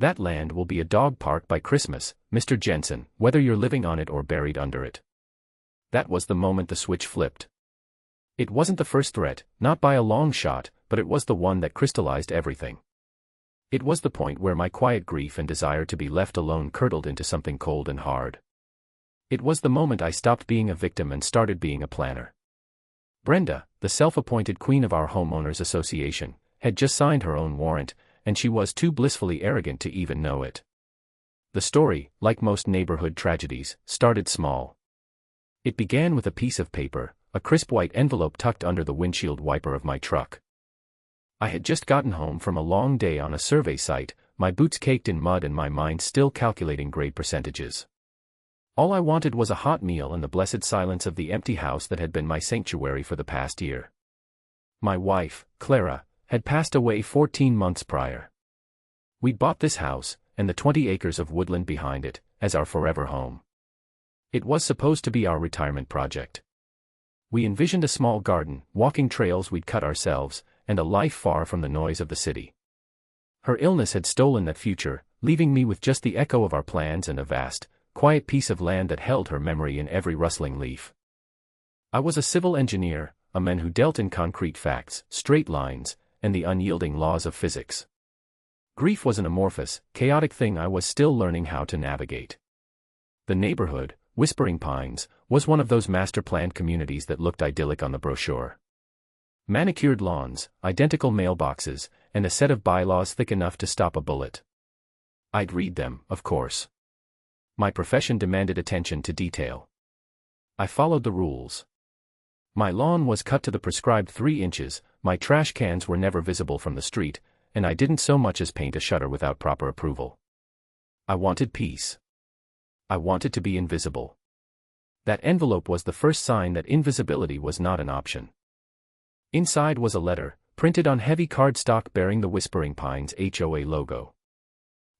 That land will be a dog park by Christmas, Mr. Jensen, whether you're living on it or buried under it. That was the moment the switch flipped. It wasn't the first threat, not by a long shot, but it was the one that crystallized everything. It was the point where my quiet grief and desire to be left alone curdled into something cold and hard. It was the moment I stopped being a victim and started being a planner. Brenda, the self-appointed queen of our homeowners association, had just signed her own warrant, and she was too blissfully arrogant to even know it. The story, like most neighborhood tragedies, started small. It began with a piece of paper, a crisp white envelope tucked under the windshield wiper of my truck. I had just gotten home from a long day on a survey site, my boots caked in mud and my mind still calculating grade percentages. All I wanted was a hot meal and the blessed silence of the empty house that had been my sanctuary for the past year. My wife, Clara, had passed away 14 months prior. We'd bought this house, and the 20 acres of woodland behind it, as our forever home. It was supposed to be our retirement project. We envisioned a small garden, walking trails we'd cut ourselves, and a life far from the noise of the city. Her illness had stolen that future, leaving me with just the echo of our plans and a vast, quiet piece of land that held her memory in every rustling leaf. I was a civil engineer, a man who dealt in concrete facts, straight lines, and the unyielding laws of physics. Grief was an amorphous, chaotic thing I was still learning how to navigate. The neighborhood, Whispering Pines, was one of those master-planned communities that looked idyllic on the brochure. Manicured lawns, identical mailboxes, and a set of bylaws thick enough to stop a bullet. I'd read them, of course. My profession demanded attention to detail. I followed the rules. My lawn was cut to the prescribed 3 inches, my trash cans were never visible from the street, and I didn't so much as paint a shutter without proper approval. I wanted peace. I wanted to be invisible. That envelope was the first sign that invisibility was not an option. Inside was a letter, printed on heavy cardstock bearing the Whispering Pines HOA logo.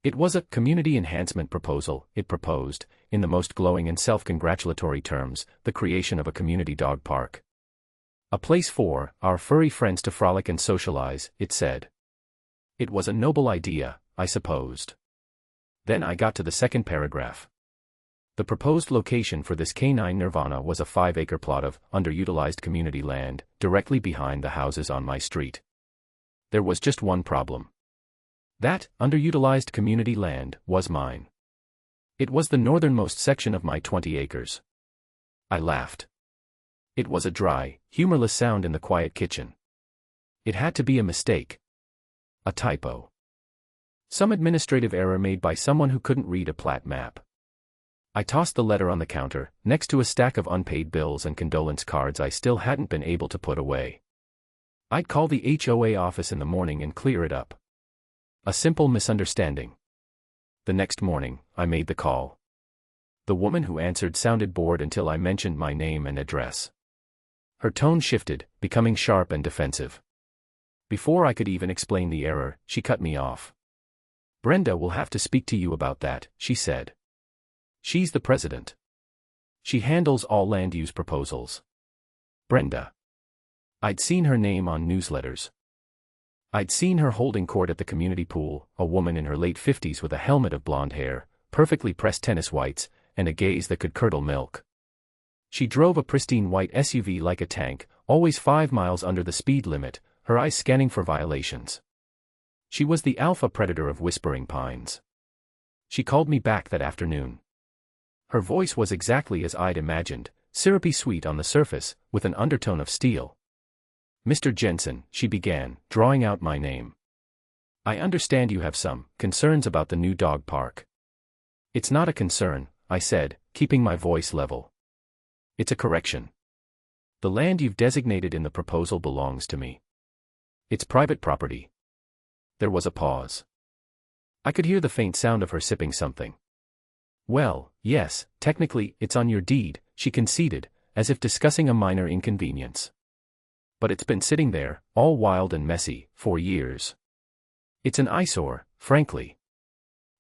It was a community enhancement proposal. It proposed, in the most glowing and self-congratulatory terms, the creation of a community dog park. A place for our furry friends to frolic and socialize, it said. It was a noble idea, I supposed. Then I got to the second paragraph. The proposed location for this canine nirvana was a 5-acre plot of underutilized community land, directly behind the houses on my street. There was just one problem. That underutilized community land was mine. It was the northernmost section of my 20 acres. I laughed. It was a dry, humorless sound in the quiet kitchen. It had to be a mistake. A typo. Some administrative error made by someone who couldn't read a plat map. I tossed the letter on the counter, next to a stack of unpaid bills and condolence cards I still hadn't been able to put away. I'd call the HOA office in the morning and clear it up. A simple misunderstanding. The next morning, I made the call. The woman who answered sounded bored until I mentioned my name and address. Her tone shifted, becoming sharp and defensive. Before I could even explain the error, she cut me off. "Brenda will have to speak to you about that," she said. "She's the president. She handles all land use proposals." Brenda. I'd seen her name on newsletters. I'd seen her holding court at the community pool, a woman in her late 50s with a helmet of blonde hair, perfectly pressed tennis whites, and a gaze that could curdle milk. She drove a pristine white SUV like a tank, always 5 miles under the speed limit, her eyes scanning for violations. She was the alpha predator of Whispering Pines. She called me back that afternoon. Her voice was exactly as I'd imagined, syrupy sweet on the surface, with an undertone of steel. "Mr. Jensen," she began, drawing out my name. "I understand you have some concerns about the new dog park." "It's not a concern," I said, keeping my voice level. "It's a correction. The land you've designated in the proposal belongs to me. It's private property." There was a pause. I could hear the faint sound of her sipping something. "Well, yes, technically, it's on your deed," she conceded, as if discussing a minor inconvenience. "But it's been sitting there, all wild and messy, for years. It's an eyesore, frankly.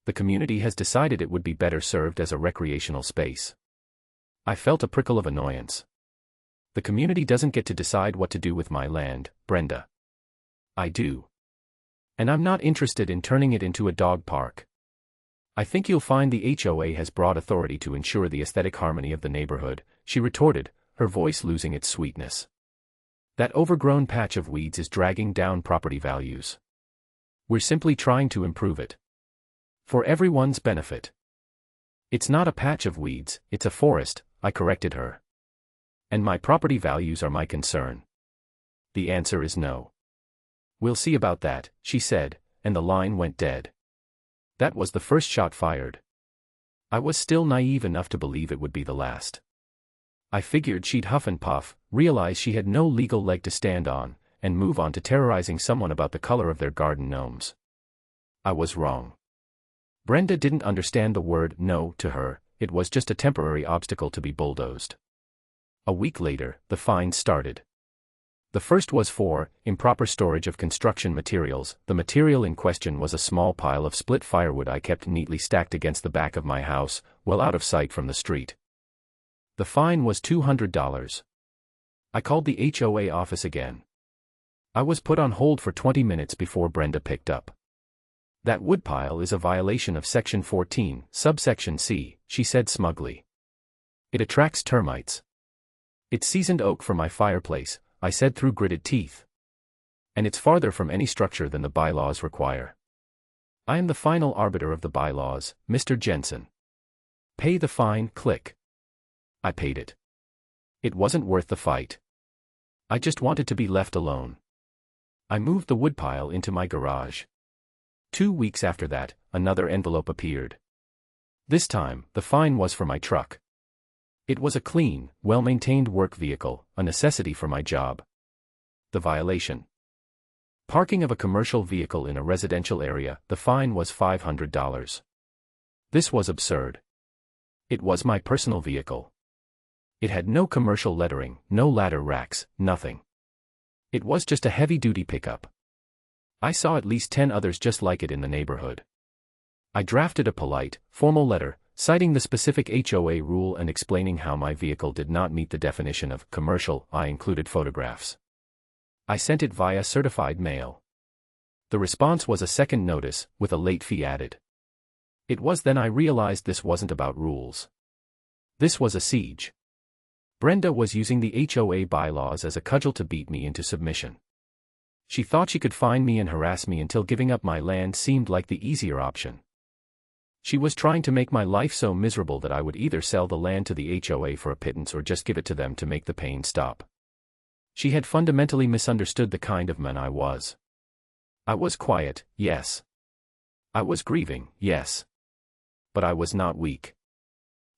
The community has decided it would be better served as a recreational space." I felt a prickle of annoyance. "The community doesn't get to decide what to do with my land, Brenda. I do. And I'm not interested in turning it into a dog park." "I think you'll find the HOA has broad authority to ensure the aesthetic harmony of the neighborhood," she retorted, her voice losing its sweetness. "That overgrown patch of weeds is dragging down property values. We're simply trying to improve it. For everyone's benefit." "It's not a patch of weeds, it's a forest," I corrected her. "And my property values are my concern." "The answer is no." "We'll see about that," she said, and the line went dead. That was the first shot fired. I was still naive enough to believe it would be the last. I figured she'd huff and puff, realize she had no legal leg to stand on, and move on to terrorizing someone about the color of their garden gnomes. I was wrong. Brenda didn't understand the word "no" to her, it was just a temporary obstacle to be bulldozed. A week later, the fines started. The first was for improper storage of construction materials. The material in question was a small pile of split firewood I kept neatly stacked against the back of my house, well out of sight from the street. The fine was $200. I called the HOA office again. I was put on hold for 20 minutes before Brenda picked up. "That woodpile is a violation of Section 14, subsection C," she said smugly. "It attracts termites." "It's seasoned oak for my fireplace," I said through gritted teeth. "And it's farther from any structure than the bylaws require. I am the final arbiter of the bylaws, Mr. Jensen. Pay the fine, click." I paid it. It wasn't worth the fight. I just wanted to be left alone. I moved the woodpile into my garage. 2 weeks after that, another envelope appeared. This time, the fine was for my truck. It was a clean, well-maintained work vehicle, a necessity for my job. The violation: parking of a commercial vehicle in a residential area. The fine was $500. This was absurd. It was my personal vehicle. It had no commercial lettering, no ladder racks, nothing. It was just a heavy-duty pickup. I saw at least 10 others just like it in the neighborhood. I drafted a polite, formal letter, citing the specific HOA rule and explaining how my vehicle did not meet the definition of commercial. I included photographs. I sent it via certified mail. The response was a second notice, with a late fee added. It was then I realized this wasn't about rules. This was a siege. Brenda was using the HOA bylaws as a cudgel to beat me into submission. She thought she could fine me and harass me until giving up my land seemed like the easier option. She was trying to make my life so miserable that I would either sell the land to the HOA for a pittance or just give it to them to make the pain stop. She had fundamentally misunderstood the kind of man I was. I was quiet, yes. I was grieving, yes. But I was not weak.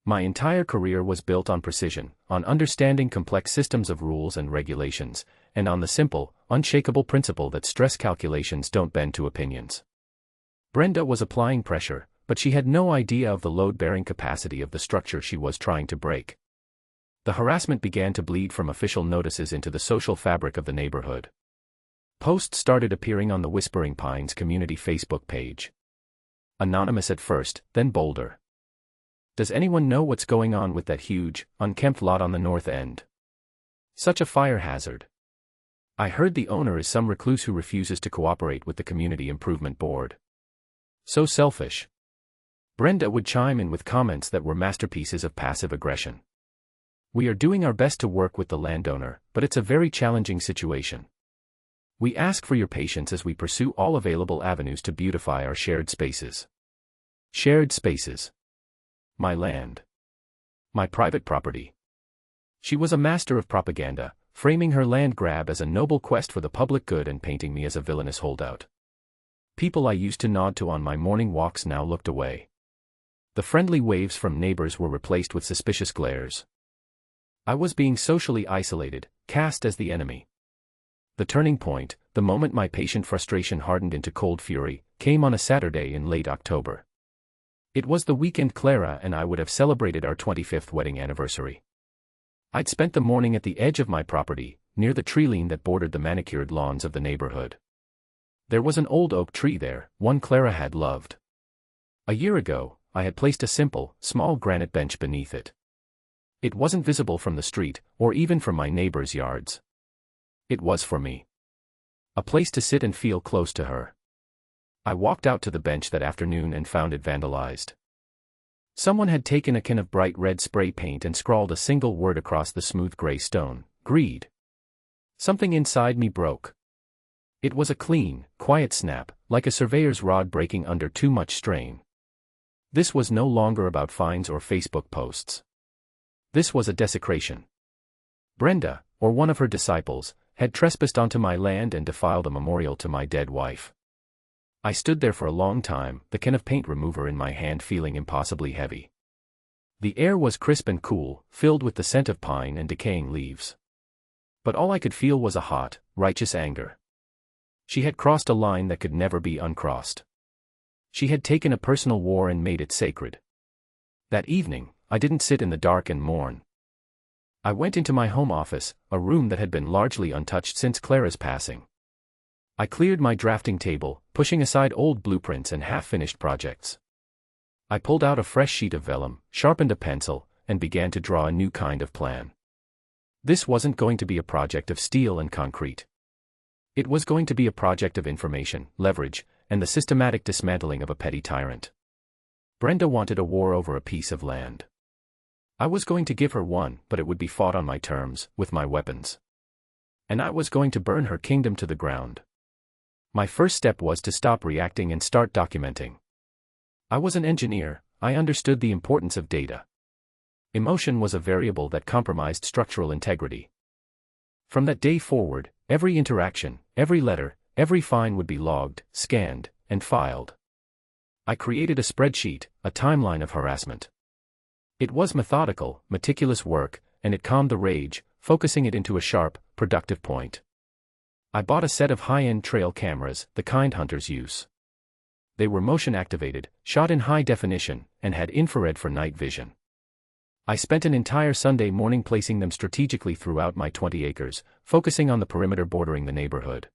My entire career was built on precision, on understanding complex systems of rules and regulations, and on the simple, unshakable principle that stress calculations don't bend to opinions. Brenda was applying pressure, but she had no idea of the load-bearing capacity of the structure she was trying to break. The harassment began to bleed from official notices into the social fabric of the neighborhood. Posts started appearing on the Whispering Pines community Facebook page. Anonymous at first, then bolder. "Does anyone know what's going on with that huge, unkempt lot on the north end? Such a fire hazard. I heard the owner is some recluse who refuses to cooperate with the Community Improvement Board. So selfish." Brenda would chime in with comments that were masterpieces of passive aggression. "We are doing our best to work with the landowner, but it's a very challenging situation. We ask for your patience as we pursue all available avenues to beautify our shared spaces." Shared spaces. My land. My private property. She was a master of propaganda, framing her land grab as a noble quest for the public good and painting me as a villainous holdout. People I used to nod to on my morning walks now looked away. The friendly waves from neighbors were replaced with suspicious glares. I was being socially isolated, cast as the enemy. The turning point, the moment my patient frustration hardened into cold fury, came on a Saturday in late October. It was the weekend Clara and I would have celebrated our 25th wedding anniversary. I'd spent the morning at the edge of my property, near the treeline that bordered the manicured lawns of the neighborhood. There was an old oak tree there, one Clara had loved. A year ago, I had placed a simple, small granite bench beneath it. It wasn't visible from the street, or even from my neighbors' yards. It was for me. A place to sit and feel close to her. I walked out to the bench that afternoon and found it vandalized. Someone had taken a can of bright red spray paint and scrawled a single word across the smooth gray stone: greed. Something inside me broke. It was a clean, quiet snap, like a surveyor's rod breaking under too much strain. This was no longer about fines or Facebook posts. This was a desecration. Brenda, or one of her disciples, had trespassed onto my land and defiled a memorial to my dead wife. I stood there for a long time, the can of paint remover in my hand feeling impossibly heavy. The air was crisp and cool, filled with the scent of pine and decaying leaves. But all I could feel was a hot, righteous anger. She had crossed a line that could never be uncrossed. She had taken a personal war and made it sacred. That evening, I didn't sit in the dark and mourn. I went into my home office, a room that had been largely untouched since Clara's passing. I cleared my drafting table, pushing aside old blueprints and half-finished projects. I pulled out a fresh sheet of vellum, sharpened a pencil, and began to draw a new kind of plan. This wasn't going to be a project of steel and concrete. It was going to be a project of information, leverage, and the systematic dismantling of a petty tyrant. Brenda wanted a war over a piece of land. I was going to give her one, but it would be fought on my terms, with my weapons. And I was going to burn her kingdom to the ground. My first step was to stop reacting and start documenting. I was an engineer, I understood the importance of data. Emotion was a variable that compromised structural integrity. From that day forward, every interaction, every letter, every fine would be logged, scanned, and filed. I created a spreadsheet, a timeline of harassment. It was methodical, meticulous work, and it calmed the rage, focusing it into a sharp, productive point. I bought a set of high-end trail cameras, the kind hunters use. They were motion-activated, shot in high definition, and had infrared for night vision. I spent an entire Sunday morning placing them strategically throughout my 20 acres, focusing on the perimeter bordering the neighborhood.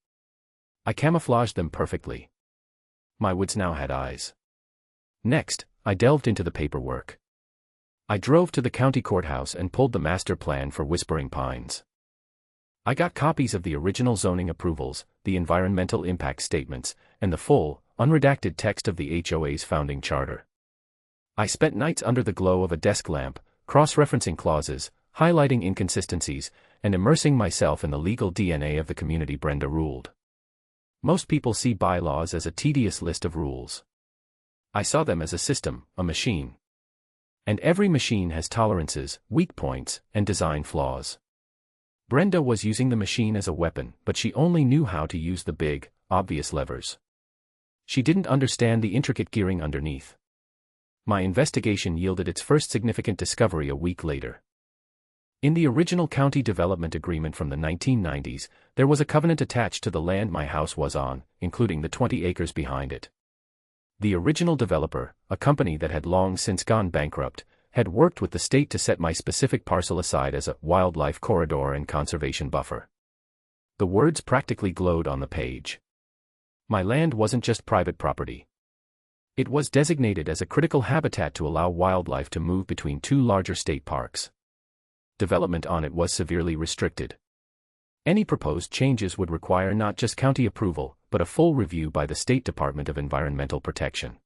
I camouflaged them perfectly. My woods now had eyes. Next, I delved into the paperwork. I drove to the county courthouse and pulled the master plan for Whispering Pines. I got copies of the original zoning approvals, the environmental impact statements, and the full, unredacted text of the HOA's founding charter. I spent nights under the glow of a desk lamp, cross-referencing clauses, highlighting inconsistencies, and immersing myself in the legal DNA of the community Brenda ruled. Most people see bylaws as a tedious list of rules. I saw them as a system, a machine. And every machine has tolerances, weak points, and design flaws. Brenda was using the machine as a weapon, but she only knew how to use the big, obvious levers. She didn't understand the intricate gearing underneath. My investigation yielded its first significant discovery a week later. In the original county development agreement from the 1990s, there was a covenant attached to the land my house was on, including the 20 acres behind it. The original developer, a company that had long since gone bankrupt, had worked with the state to set my specific parcel aside as a wildlife corridor and conservation buffer. The words practically glowed on the page. My land wasn't just private property. It was designated as a critical habitat to allow wildlife to move between two larger state parks. Development on it was severely restricted. Any proposed changes would require not just county approval, but a full review by the State Department of Environmental Protection.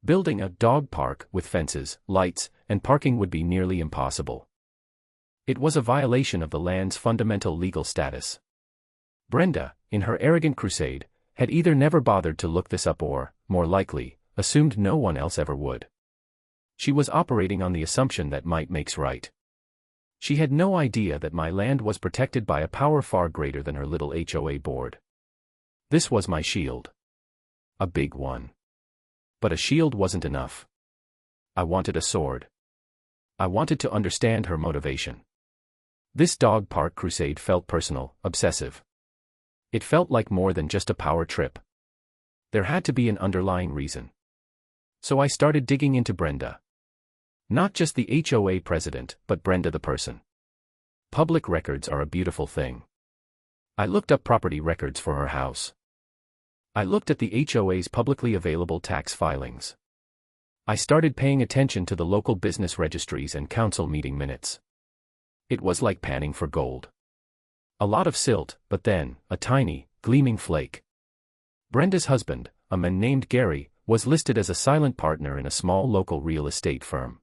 Building a dog park with fences, lights, and parking would be nearly impossible. It was a violation of the land's fundamental legal status. Brenda, in her arrogant crusade, had either never bothered to look this up or, more likely, assumed no one else ever would. She was operating on the assumption that might makes right. She had no idea that my land was protected by a power far greater than her little HOA board. This was my shield. A big one. But a shield wasn't enough. I wanted a sword. I wanted to understand her motivation. This dog park crusade felt personal, obsessive. It felt like more than just a power trip. There had to be an underlying reason. So I started digging into Brenda. Not just the HOA president, but Brenda the person. Public records are a beautiful thing. I looked up property records for her house. I looked at the HOA's publicly available tax filings. I started paying attention to the local business registries and council meeting minutes. It was like panning for gold. A lot of silt, but then, a tiny, gleaming flake. Brenda's husband, a man named Gary, was listed as a silent partner in a small local real estate firm.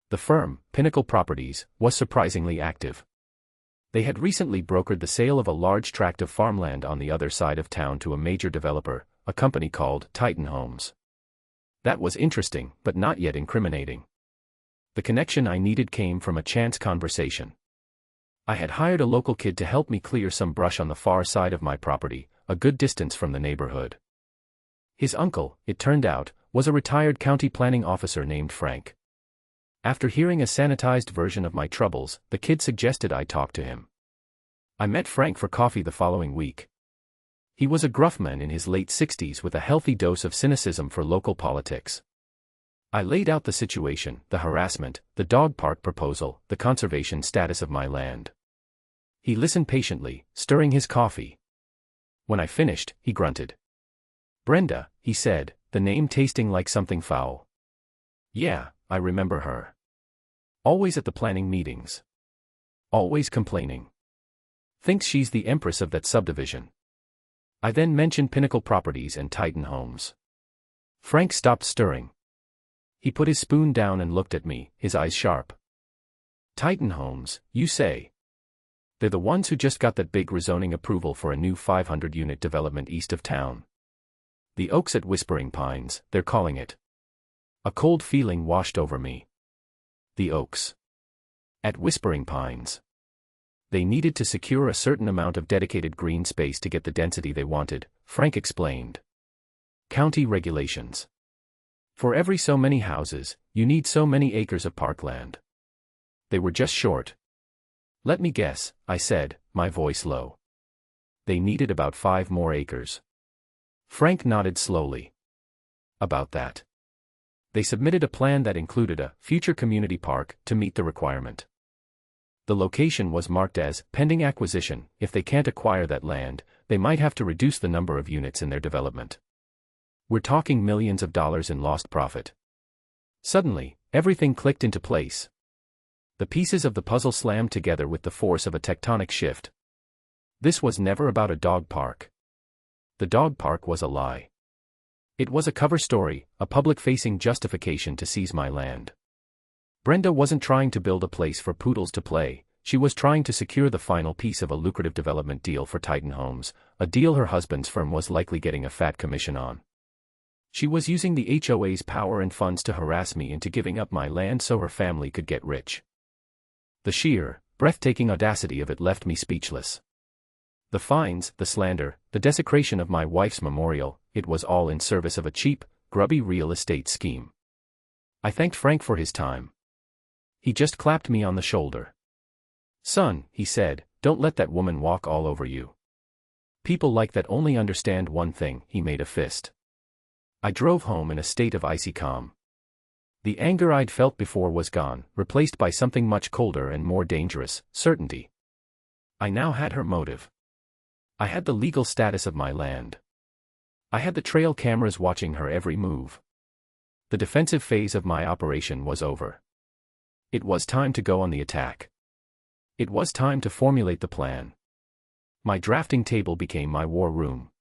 The firm, Pinnacle Properties, was surprisingly active. They had recently brokered the sale of a large tract of farmland on the other side of town to a major developer, a company called Titan Homes. That was interesting, but not yet incriminating. The connection I needed came from a chance conversation. I had hired a local kid to help me clear some brush on the far side of my property, a good distance from the neighborhood. His uncle, it turned out, was a retired county planning officer named Frank. After hearing a sanitized version of my troubles, the kid suggested I talk to him. I met Frank for coffee the following week. He was a gruff man in his late 60s with a healthy dose of cynicism for local politics. I laid out the situation, the harassment, the dog park proposal, the conservation status of my land. He listened patiently, stirring his coffee. When I finished, he grunted. "Brenda," he said, the name tasting like something foul. "Yeah, I remember her. Always at the planning meetings. Always complaining. Thinks she's the empress of that subdivision." I then mentioned Pinnacle Properties and Titan Homes. Frank stopped stirring. He put his spoon down and looked at me, his eyes sharp. "Titan Homes, you say? They're the ones who just got that big rezoning approval for a new 500-unit development east of town. The Oaks at Whispering Pines, they're calling it." A cold feeling washed over me. The Oaks. At Whispering Pines. They needed to secure a certain amount of dedicated green space to get the density they wanted, Frank explained. County regulations. For every so many houses, you need so many acres of parkland. They were just short. "Let me guess," I said, my voice low. "They needed about 5 more acres." Frank nodded slowly. "About that." They submitted a plan that included a future community park to meet the requirement. The location was marked as pending acquisition. If they can't acquire that land, they might have to reduce the number of units in their development. We're talking millions of dollars in lost profit. Suddenly, everything clicked into place. The pieces of the puzzle slammed together with the force of a tectonic shift. This was never about a dog park. The dog park was a lie. It was a cover story, a public-facing justification to seize my land. Brenda wasn't trying to build a place for poodles to play, she was trying to secure the final piece of a lucrative development deal for Titan Homes, a deal her husband's firm was likely getting a fat commission on. She was using the HOA's power and funds to harass me into giving up my land so her family could get rich. The sheer, breathtaking audacity of it left me speechless. The fines, the slander, the desecration of my wife's memorial, it was all in service of a cheap, grubby real estate scheme. I thanked Frank for his time. He just clapped me on the shoulder. "Son," he said, "don't let that woman walk all over you. People like that only understand one thing." He made a fist. I drove home in a state of icy calm. The anger I'd felt before was gone, replaced by something much colder and more dangerous, certainty. I now had her motive. I had the legal status of my land. I had the trail cameras watching her every move. The defensive phase of my operation was over. It was time to go on the attack. It was time to formulate the plan. My drafting table became my war room.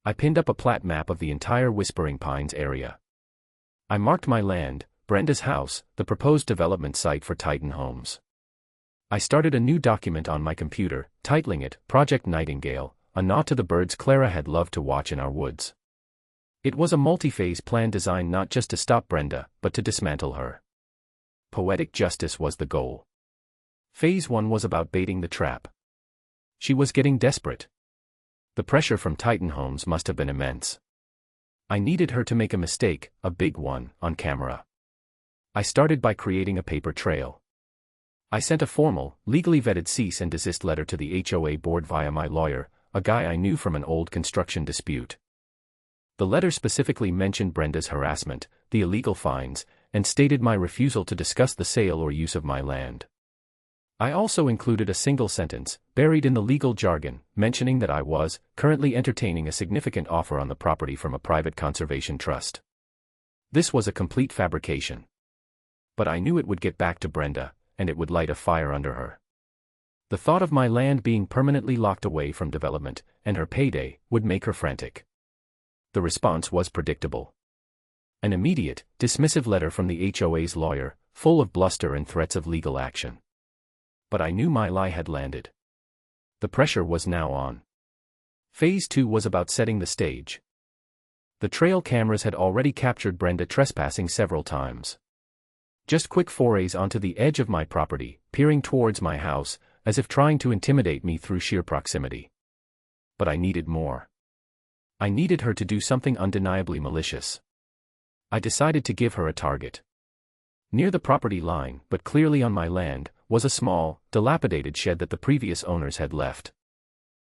I pinned up a plat map of the entire Whispering Pines area. I marked my land, Brenda's house, the proposed development site for Titan Homes. I started a new document on my computer, titling it Project Nightingale, a nod to the birds Clara had loved to watch in our woods. It was a multi-phase plan designed not just to stop Brenda, but to dismantle her. Poetic justice was the goal. Phase 1 was about baiting the trap. She was getting desperate. The pressure from Titan Homes must have been immense. I needed her to make a mistake, a big one, on camera. I started by creating a paper trail. I sent a formal, legally vetted cease and desist letter to the HOA board via my lawyer, a guy I knew from an old construction dispute. The letter specifically mentioned Brenda's harassment, the illegal fines, and stated my refusal to discuss the sale or use of my land. I also included a single sentence, buried in the legal jargon, mentioning that I was currently entertaining a significant offer on the property from a private conservation trust. This was a complete fabrication. But I knew it would get back to Brenda, and it would light a fire under her. The thought of my land being permanently locked away from development, and her payday, would make her frantic. The response was predictable. An immediate, dismissive letter from the HOA's lawyer, full of bluster and threats of legal action. But I knew my lie had landed. The pressure was now on. Phase 2 was about setting the stage. The trail cameras had already captured Brenda trespassing several times. Just quick forays onto the edge of my property, peering towards my house, as if trying to intimidate me through sheer proximity. But I needed more. I needed her to do something undeniably malicious. I decided to give her a target. Near the property line, but clearly on my land, was a small, dilapidated shed that the previous owners had left.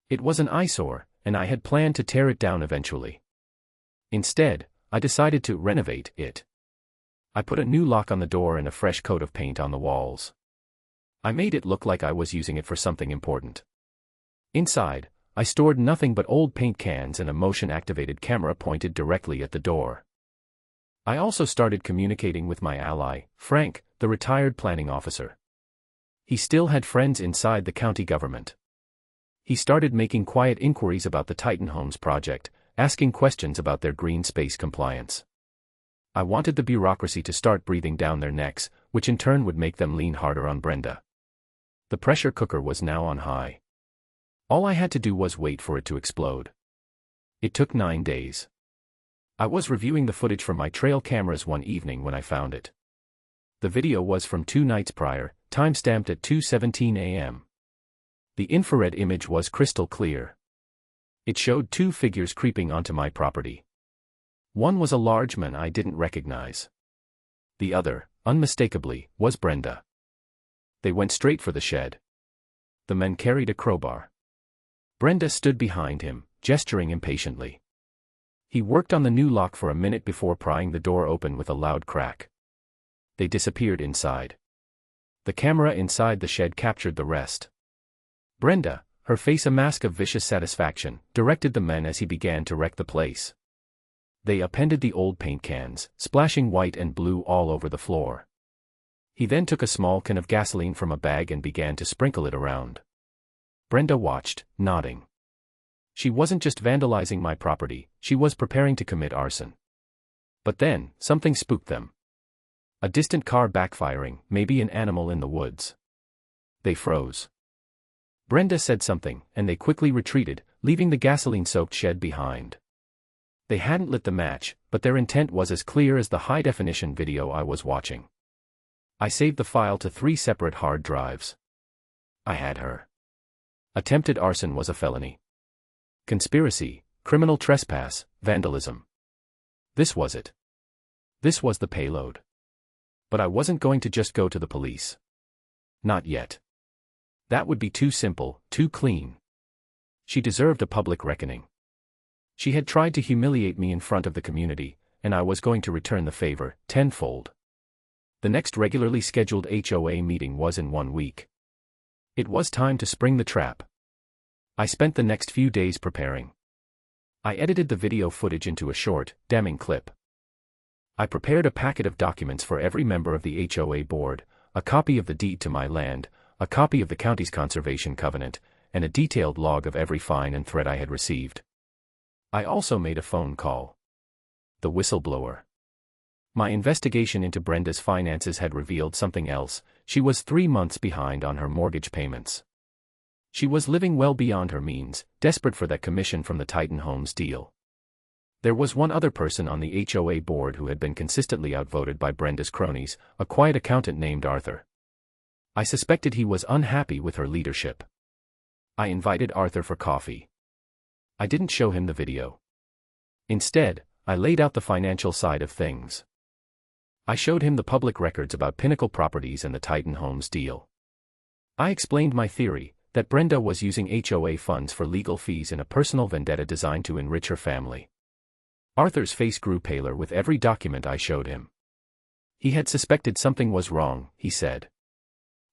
It was an eyesore, and I had planned to tear it down eventually. Instead, I decided to renovate it. I put a new lock on the door and a fresh coat of paint on the walls. I made it look like I was using it for something important. Inside, I stored nothing but old paint cans and a motion-activated camera pointed directly at the door. I also started communicating with my ally, Frank, the retired planning officer. He still had friends inside the county government. He started making quiet inquiries about the Titan Homes project, asking questions about their green space compliance. I wanted the bureaucracy to start breathing down their necks, which in turn would make them lean harder on Brenda. The pressure cooker was now on high. All I had to do was wait for it to explode. It took 9 days. I was reviewing the footage from my trail cameras one evening when I found it. The video was from 2 nights prior, time-stamped at 2:17 a.m. The infrared image was crystal clear. It showed 2 figures creeping onto my property. One was a large man I didn't recognize. The other, unmistakably, was Brenda. They went straight for the shed. The men carried a crowbar. Brenda stood behind him, gesturing impatiently. He worked on the new lock for a minute before prying the door open with a loud crack. They disappeared inside. The camera inside the shed captured the rest. Brenda, her face a mask of vicious satisfaction, directed the men as he began to wreck the place. They appended the old paint cans, splashing white and blue all over the floor. He then took a small can of gasoline from a bag and began to sprinkle it around. Brenda watched, nodding. She wasn't just vandalizing my property, she was preparing to commit arson. But then, something spooked them. A distant car backfiring, maybe an animal in the woods. They froze. Brenda said something, and they quickly retreated, leaving the gasoline-soaked shed behind. They hadn't lit the match, but their intent was as clear as the high-definition video I was watching. I saved the file to 3 separate hard drives. I had her. Attempted arson was a felony. Conspiracy, criminal trespass, vandalism. This was it. This was the payload. But I wasn't going to just go to the police. Not yet. That would be too simple, too clean. She deserved a public reckoning. She had tried to humiliate me in front of the community, and I was going to return the favor, tenfold. The next regularly scheduled HOA meeting was in 1 week. It was time to spring the trap. I spent the next few days preparing. I edited the video footage into a short, damning clip. I prepared a packet of documents for every member of the HOA board, a copy of the deed to my land, a copy of the county's conservation covenant, and a detailed log of every fine and threat I had received. I also made a phone call. The whistleblower. My investigation into Brenda's finances had revealed something else. She was 3 months behind on her mortgage payments. She was living well beyond her means, desperate for that commission from the Titan Homes deal. There was one other person on the HOA board who had been consistently outvoted by Brenda's cronies, a quiet accountant named Arthur. I suspected he was unhappy with her leadership. I invited Arthur for coffee. I didn't show him the video. Instead, I laid out the financial side of things. I showed him the public records about Pinnacle Properties and the Titan Homes deal. I explained my theory, that Brenda was using HOA funds for legal fees in a personal vendetta designed to enrich her family. Arthur's face grew paler with every document I showed him. He had suspected something was wrong, he said.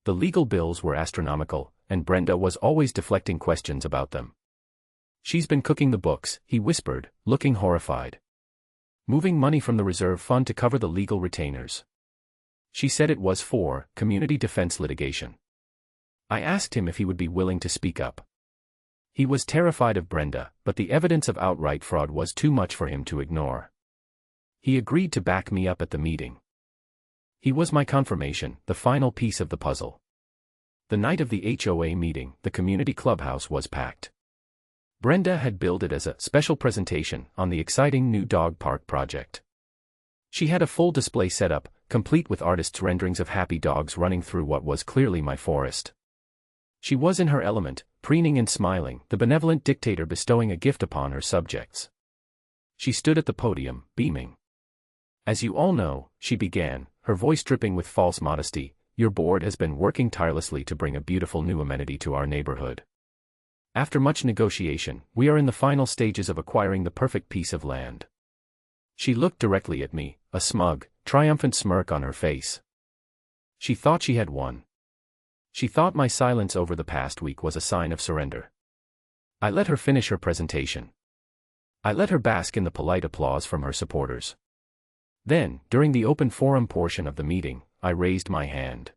The legal bills were astronomical, and Brenda was always deflecting questions about them. She's been cooking the books, he whispered, looking horrified. Moving money from the reserve fund to cover the legal retainers. She said it was for community defense litigation. I asked him if he would be willing to speak up. He was terrified of Brenda, but the evidence of outright fraud was too much for him to ignore. He agreed to back me up at the meeting. He was my confirmation, the final piece of the puzzle. The night of the HOA meeting, the community clubhouse was packed. Brenda had billed it as a special presentation on the exciting new dog park project. She had a full display set up, complete with artists' renderings of happy dogs running through what was clearly my forest. She was in her element, preening and smiling, the benevolent dictator bestowing a gift upon her subjects. She stood at the podium, beaming. "As you all know," she began, her voice dripping with false modesty, "your board has been working tirelessly to bring a beautiful new amenity to our neighborhood. After much negotiation, we are in the final stages of acquiring the perfect piece of land." She looked directly at me, a smug, triumphant smirk on her face. She thought she had won. She thought my silence over the past week was a sign of surrender. I let her finish her presentation. I let her bask in the polite applause from her supporters. Then, during the open forum portion of the meeting, I raised my hand.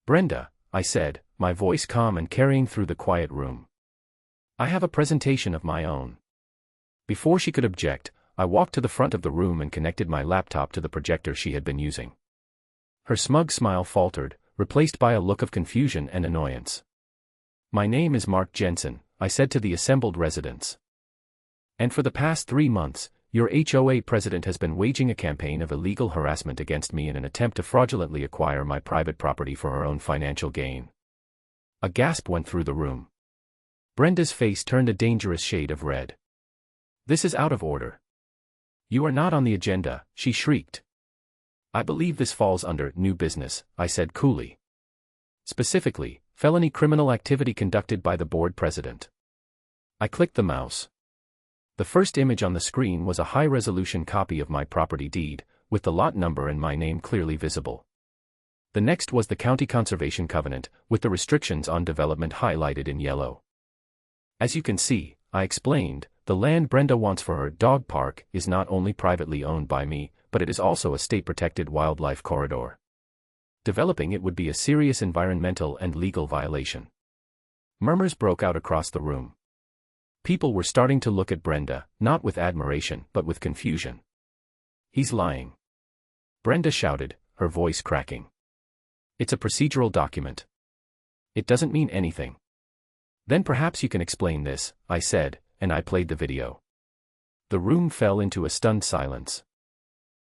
"Brenda," I said, my voice calm and carrying through the quiet room. "I have a presentation of my own." Before she could object, I walked to the front of the room and connected my laptop to the projector she had been using. Her smug smile faltered, replaced by a look of confusion and annoyance. "My name is Mark Jensen," I said to the assembled residents. "And for the past 3 months, your HOA president has been waging a campaign of illegal harassment against me in an attempt to fraudulently acquire my private property for her own financial gain." A gasp went through the room. Brenda's face turned a dangerous shade of red. "This is out of order. You are not on the agenda," she shrieked. "I believe this falls under new business," I said coolly. "Specifically, felony criminal activity conducted by the board president." I clicked the mouse. The first image on the screen was a high-resolution copy of my property deed, with the lot number and my name clearly visible. The next was the county conservation covenant, with the restrictions on development highlighted in yellow. "As you can see," I explained, "the land Brenda wants for her dog park is not only privately owned by me, but it is also a state-protected wildlife corridor. Developing it would be a serious environmental and legal violation." Murmurs broke out across the room. People were starting to look at Brenda, not with admiration, but with confusion. "He's lying," Brenda shouted, her voice cracking. "It's a procedural document. It doesn't mean anything." "Then perhaps you can explain this," I said, and I played the video. The room fell into a stunned silence.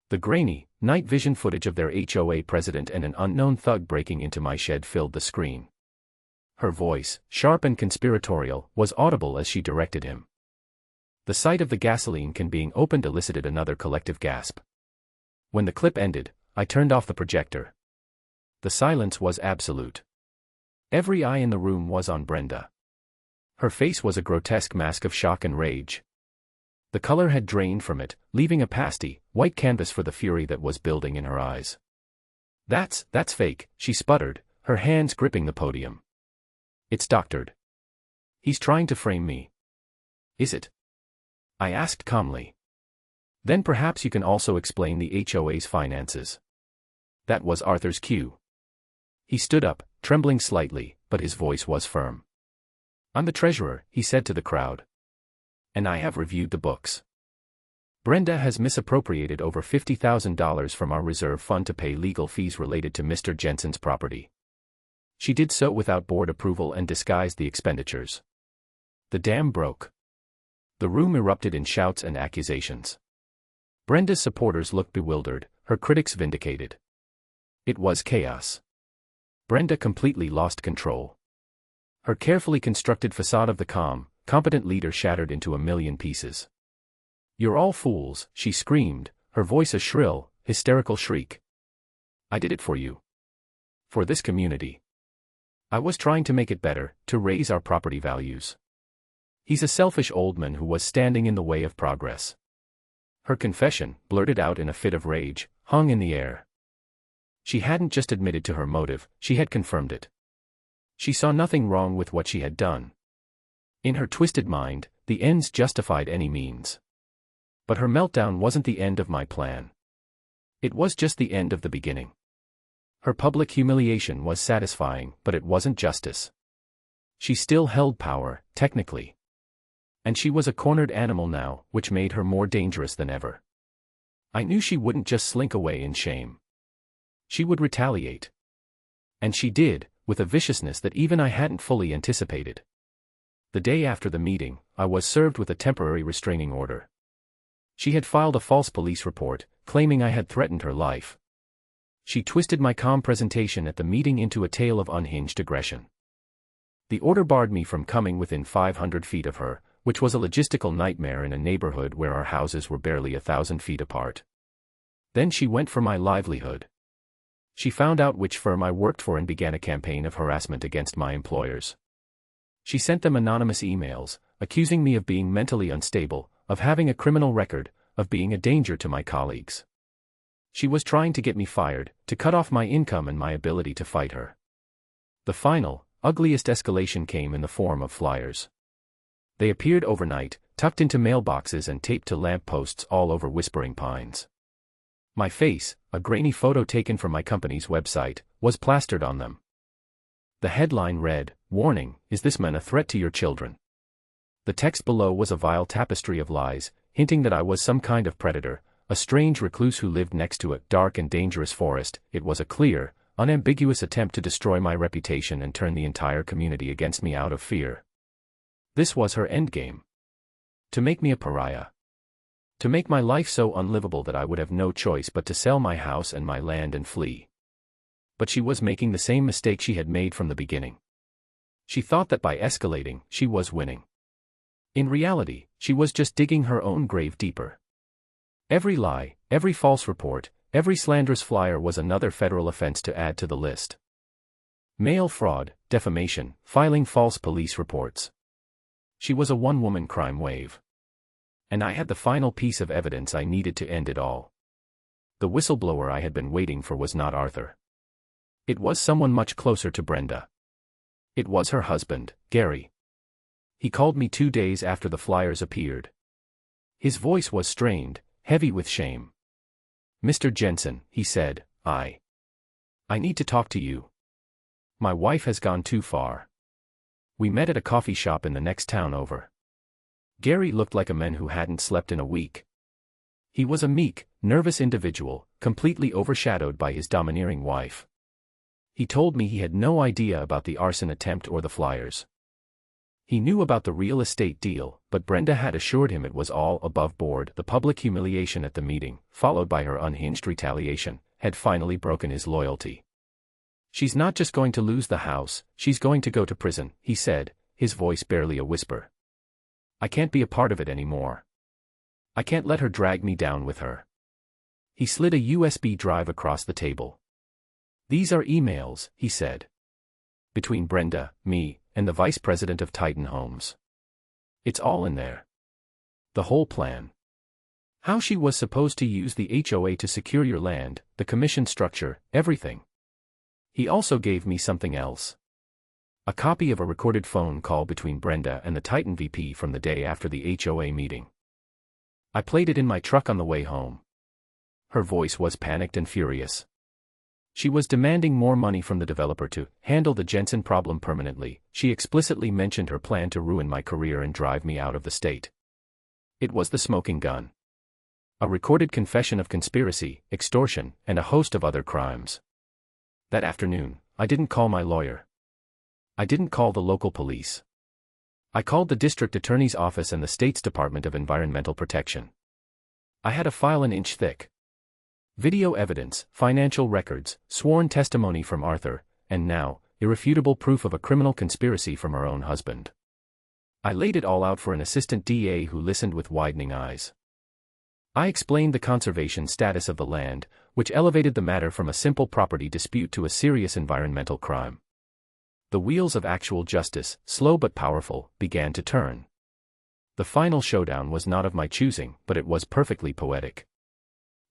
The grainy, night vision footage of their HOA president and an unknown thug breaking into my shed filled the screen. Her voice, sharp and conspiratorial, was audible as she directed him. The sight of the gasoline can being opened elicited another collective gasp. When the clip ended, I turned off the projector. The silence was absolute. Every eye in the room was on Brenda. Her face was a grotesque mask of shock and rage. The color had drained from it, leaving a pasty, white canvas for the fury that was building in her eyes. That's fake," she sputtered, her hands gripping the podium. "It's doctored. He's trying to frame me." "Is it?" I asked calmly. "Then perhaps you can also explain the HOA's finances." That was Arthur's cue. He stood up, trembling slightly, but his voice was firm. "I'm the treasurer," he said to the crowd. "And I have reviewed the books. Brenda has misappropriated over $50,000 from our reserve fund to pay legal fees related to Mr. Jensen's property. She did so without board approval and disguised the expenditures. The dam broke." The room erupted in shouts and accusations. Brenda's supporters looked bewildered, her critics vindicated. It was chaos. Brenda completely lost control. Her carefully constructed facade of the calm, competent leader shattered into a million pieces. "You're all fools," she screamed, her voice a shrill, hysterical shriek. "I did it for you. For this community. I was trying to make it better, to raise our property values. He's a selfish old man who was standing in the way of progress." Her confession, blurted out in a fit of rage, hung in the air. She hadn't just admitted to her motive, she had confirmed it. She saw nothing wrong with what she had done. In her twisted mind, the ends justified any means. But her meltdown wasn't the end of my plan. It was just the end of the beginning. Her public humiliation was satisfying, but it wasn't justice. She still held power, technically. And she was a cornered animal now, which made her more dangerous than ever. I knew she wouldn't just slink away in shame. She would retaliate. And she did, with a viciousness that even I hadn't fully anticipated. The day after the meeting, I was served with a temporary restraining order. She had filed a false police report, claiming I had threatened her life. She twisted my calm presentation at the meeting into a tale of unhinged aggression. The order barred me from coming within 500 feet of her, which was a logistical nightmare in a neighborhood where our houses were barely 1,000 feet apart. Then she went for my livelihood. She found out which firm I worked for and began a campaign of harassment against my employers. She sent them anonymous emails, accusing me of being mentally unstable, of having a criminal record, of being a danger to my colleagues. She was trying to get me fired, to cut off my income and my ability to fight her. The final, ugliest escalation came in the form of flyers. They appeared overnight, tucked into mailboxes and taped to lamp posts all over Whispering Pines. My face, a grainy photo taken from my company's website, was plastered on them. The headline read, "Warning, is this man a threat to your children?" The text below was a vile tapestry of lies, hinting that I was some kind of predator, a strange recluse who lived next to a dark and dangerous forest. It was a clear, unambiguous attempt to destroy my reputation and turn the entire community against me out of fear. This was her endgame. To make me a pariah. To make my life so unlivable that I would have no choice but to sell my house and my land and flee. But she was making the same mistake she had made from the beginning. She thought that by escalating, she was winning. In reality, she was just digging her own grave deeper. Every lie, every false report, every slanderous flyer was another federal offense to add to the list. Mail fraud, defamation, filing false police reports. She was a one-woman crime wave. And I had the final piece of evidence I needed to end it all. The whistleblower I had been waiting for was not Arthur. It was someone much closer to Brenda. It was her husband, Gary. He called me 2 days after the flyers appeared. His voice was strained, heavy with shame. "Mr. Jensen," he said, I need to talk to you. My wife has gone too far." We met at a coffee shop in the next town over. Gary looked like a man who hadn't slept in a week. He was a meek, nervous individual, completely overshadowed by his domineering wife. He told me he had no idea about the arson attempt or the flyers. He knew about the real estate deal, but Brenda had assured him it was all above board. The public humiliation at the meeting, followed by her unhinged retaliation, had finally broken his loyalty. "She's not just going to lose the house, she's going to go to prison," he said, his voice barely a whisper. "I can't be a part of it anymore. I can't let her drag me down with her." He slid a USB drive across the table. "These are emails," he said. "Between Brenda, me, and the vice president of Titan Homes. It's all in there. The whole plan. How she was supposed to use the HOA to secure your land, the commission structure, everything." He also gave me something else. A copy of a recorded phone call between Brenda and the Titan VP from the day after the HOA meeting. I played it in my truck on the way home. Her voice was panicked and furious. She was demanding more money from the developer to handle the Jensen problem permanently. She explicitly mentioned her plan to ruin my career and drive me out of the state. It was the smoking gun. A recorded confession of conspiracy, extortion, and a host of other crimes. That afternoon, I didn't call my lawyer. I didn't call the local police. I called the district attorney's office and the state's Department of Environmental Protection. I had a file an inch thick. Video evidence, financial records, sworn testimony from Arthur, and now, irrefutable proof of a criminal conspiracy from her own husband. I laid it all out for an assistant DA who listened with widening eyes. I explained the conservation status of the land, which elevated the matter from a simple property dispute to a serious environmental crime. The wheels of actual justice, slow but powerful, began to turn. The final showdown was not of my choosing, but it was perfectly poetic.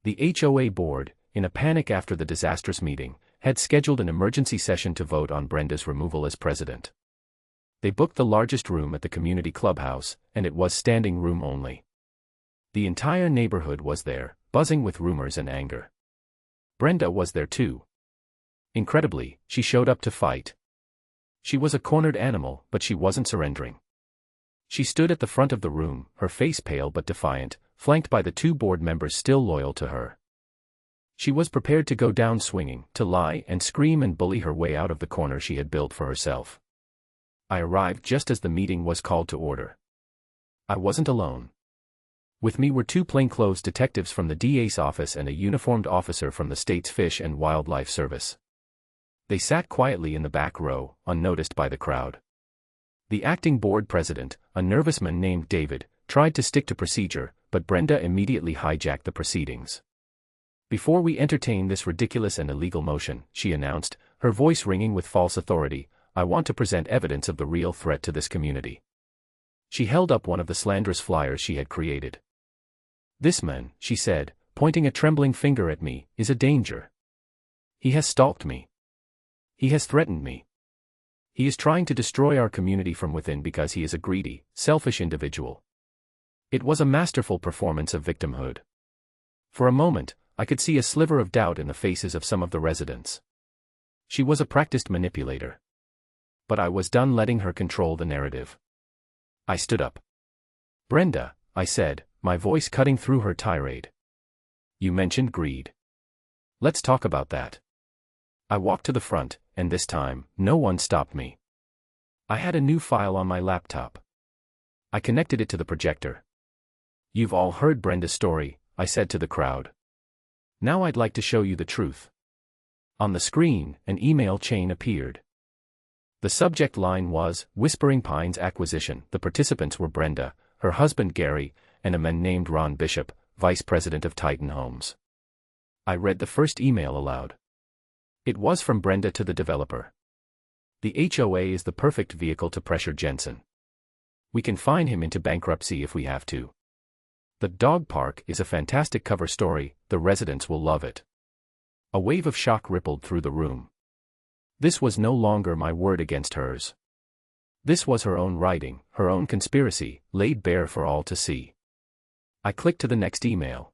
The HOA board, in a panic after the disastrous meeting, had scheduled an emergency session to vote on Brenda's removal as president. They booked the largest room at the community clubhouse, and it was standing room only. The entire neighborhood was there, buzzing with rumors and anger. Brenda was there too. Incredibly, she showed up to fight. She was a cornered animal, but she wasn't surrendering. She stood at the front of the room, her face pale but defiant, flanked by the two board members still loyal to her. She was prepared to go down swinging, to lie and scream and bully her way out of the corner she had built for herself. I arrived just as the meeting was called to order. I wasn't alone. With me were two plainclothes detectives from the DA's office and a uniformed officer from the state's Fish and Wildlife Service. They sat quietly in the back row, unnoticed by the crowd. The acting board president, a nervous man named David, tried to stick to procedure, but Brenda immediately hijacked the proceedings. "Before we entertain this ridiculous and illegal motion," she announced, her voice ringing with false authority, "I want to present evidence of the real threat to this community." She held up one of the slanderous flyers she had created. "This man," she said, pointing a trembling finger at me, "is a danger. He has stalked me. He has threatened me. He is trying to destroy our community from within because he is a greedy, selfish individual." It was a masterful performance of victimhood. For a moment, I could see a sliver of doubt in the faces of some of the residents. She was a practiced manipulator. But I was done letting her control the narrative. I stood up. "Brenda," I said, my voice cutting through her tirade. "You mentioned greed. Let's talk about that." I walked to the front, and this time, no one stopped me. I had a new file on my laptop. I connected it to the projector. "You've all heard Brenda's story," I said to the crowd. "Now I'd like to show you the truth." On the screen, an email chain appeared. The subject line was, "Whispering Pines Acquisition." The participants were Brenda, her husband Gary, and a man named Ron Bishop, vice president of Titan Homes. I read the first email aloud. It was from Brenda to the developer. "The HOA is the perfect vehicle to pressure Jensen. We can fine him into bankruptcy if we have to. The dog park is a fantastic cover story, the residents will love it." A wave of shock rippled through the room. This was no longer my word against hers. This was her own writing, her own conspiracy, laid bare for all to see. I clicked to the next email.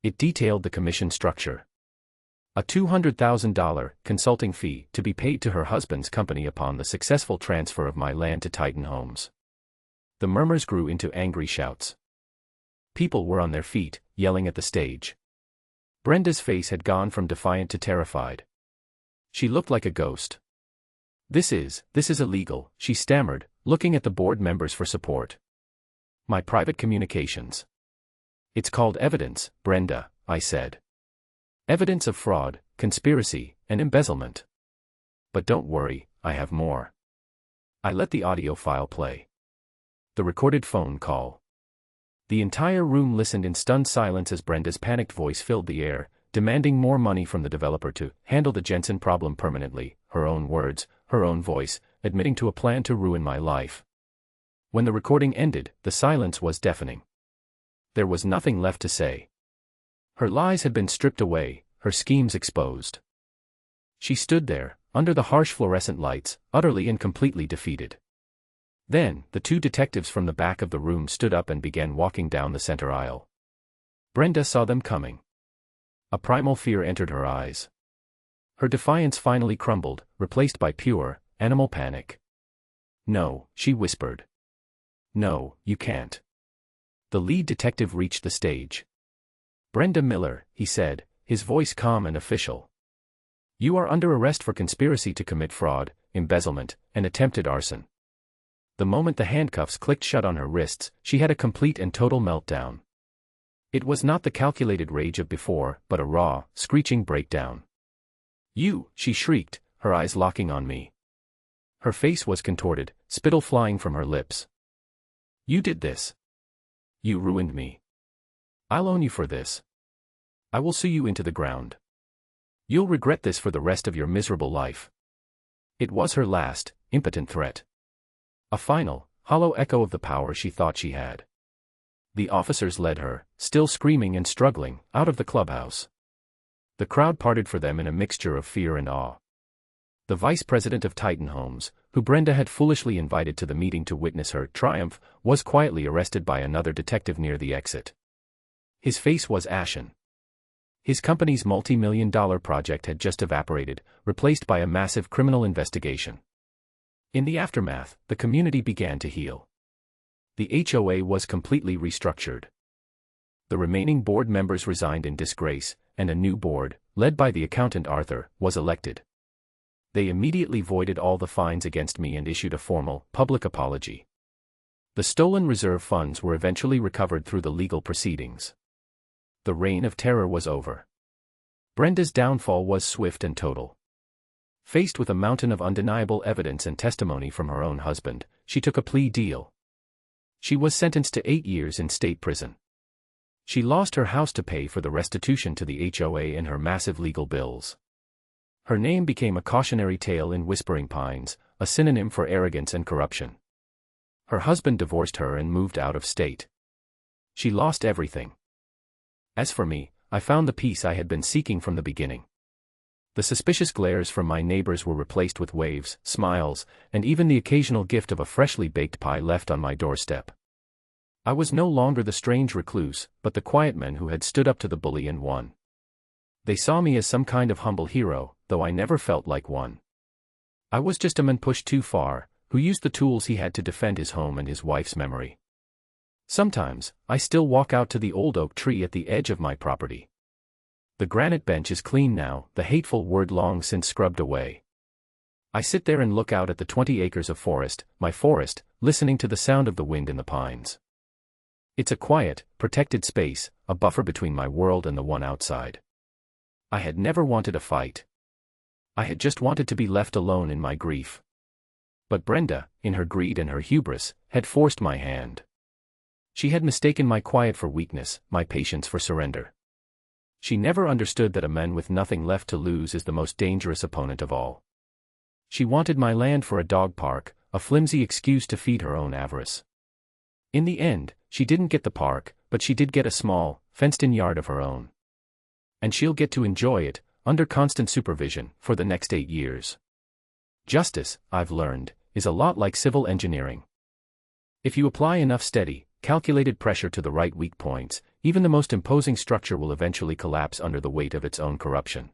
It detailed the commission structure. A $200,000 consulting fee to be paid to her husband's company upon the successful transfer of my land to Titan Homes. The murmurs grew into angry shouts. People were on their feet, yelling at the stage. Brenda's face had gone from defiant to terrified. She looked like a ghost. This is illegal," she stammered, looking at the board members for support. "My private communications." "It's called evidence, Brenda," I said. "Evidence of fraud, conspiracy, and embezzlement. But don't worry, I have more." I let the audio file play. The recorded phone call. The entire room listened in stunned silence as Brenda's panicked voice filled the air, demanding more money from the developer to handle the Jensen problem permanently, her own words, her own voice, admitting to a plan to ruin my life. When the recording ended, the silence was deafening. There was nothing left to say. Her lies had been stripped away, her schemes exposed. She stood there, under the harsh fluorescent lights, utterly and completely defeated. Then, the two detectives from the back of the room stood up and began walking down the center aisle. Brenda saw them coming. A primal fear entered her eyes. Her defiance finally crumbled, replaced by pure, animal panic. "No," she whispered. "No, you can't." The lead detective reached the stage. "Brenda Miller," he said, his voice calm and official. "You are under arrest for conspiracy to commit fraud, embezzlement, and attempted arson." The moment the handcuffs clicked shut on her wrists, she had a complete and total meltdown. It was not the calculated rage of before, but a raw, screeching breakdown. "You," she shrieked, her eyes locking on me. Her face was contorted, spittle flying from her lips. "You did this. You ruined me. I'll own you for this. I will sue you into the ground. You'll regret this for the rest of your miserable life." It was her last, impotent threat. A final, hollow echo of the power she thought she had. The officers led her, still screaming and struggling, out of the clubhouse. The crowd parted for them in a mixture of fear and awe. The vice president of Titan Homes, who Brenda had foolishly invited to the meeting to witness her triumph, was quietly arrested by another detective near the exit. His face was ashen. His company's multi-million-dollar project had just evaporated, replaced by a massive criminal investigation. In the aftermath, the community began to heal. The HOA was completely restructured. The remaining board members resigned in disgrace, and a new board, led by the accountant Arthur, was elected. They immediately voided all the fines against me and issued a formal, public apology. The stolen reserve funds were eventually recovered through the legal proceedings. The reign of terror was over. Brenda's downfall was swift and total. Faced with a mountain of undeniable evidence and testimony from her own husband, she took a plea deal. She was sentenced to 8 years in state prison. She lost her house to pay for the restitution to the HOA and her massive legal bills. Her name became a cautionary tale in Whispering Pines, a synonym for arrogance and corruption. Her husband divorced her and moved out of state. She lost everything. As for me, I found the peace I had been seeking from the beginning. The suspicious glares from my neighbors were replaced with waves, smiles, and even the occasional gift of a freshly baked pie left on my doorstep. I was no longer the strange recluse, but the quiet man who had stood up to the bully and won. They saw me as some kind of humble hero, though I never felt like one. I was just a man pushed too far, who used the tools he had to defend his home and his wife's memory. Sometimes, I still walk out to the old oak tree at the edge of my property. The granite bench is clean now, the hateful word long since scrubbed away. I sit there and look out at the 20 acres of forest, my forest, listening to the sound of the wind in the pines. It's a quiet, protected space, a buffer between my world and the one outside. I had never wanted a fight. I had just wanted to be left alone in my grief. But Brenda, in her greed and her hubris, had forced my hand. She had mistaken my quiet for weakness, my patience for surrender. She never understood that a man with nothing left to lose is the most dangerous opponent of all. She wanted my land for a dog park, a flimsy excuse to feed her own avarice. In the end, she didn't get the park, but she did get a small, fenced-in yard of her own. And she'll get to enjoy it, under constant supervision, for the next 8 years. Justice, I've learned, is a lot like civil engineering. If you apply enough steady, calculated pressure to the right weak points, even the most imposing structure will eventually collapse under the weight of its own corruption.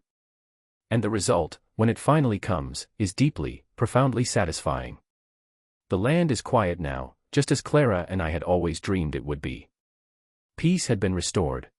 And the result, when it finally comes, is deeply, profoundly satisfying. The land is quiet now, just as Clara and I had always dreamed it would be. Peace had been restored,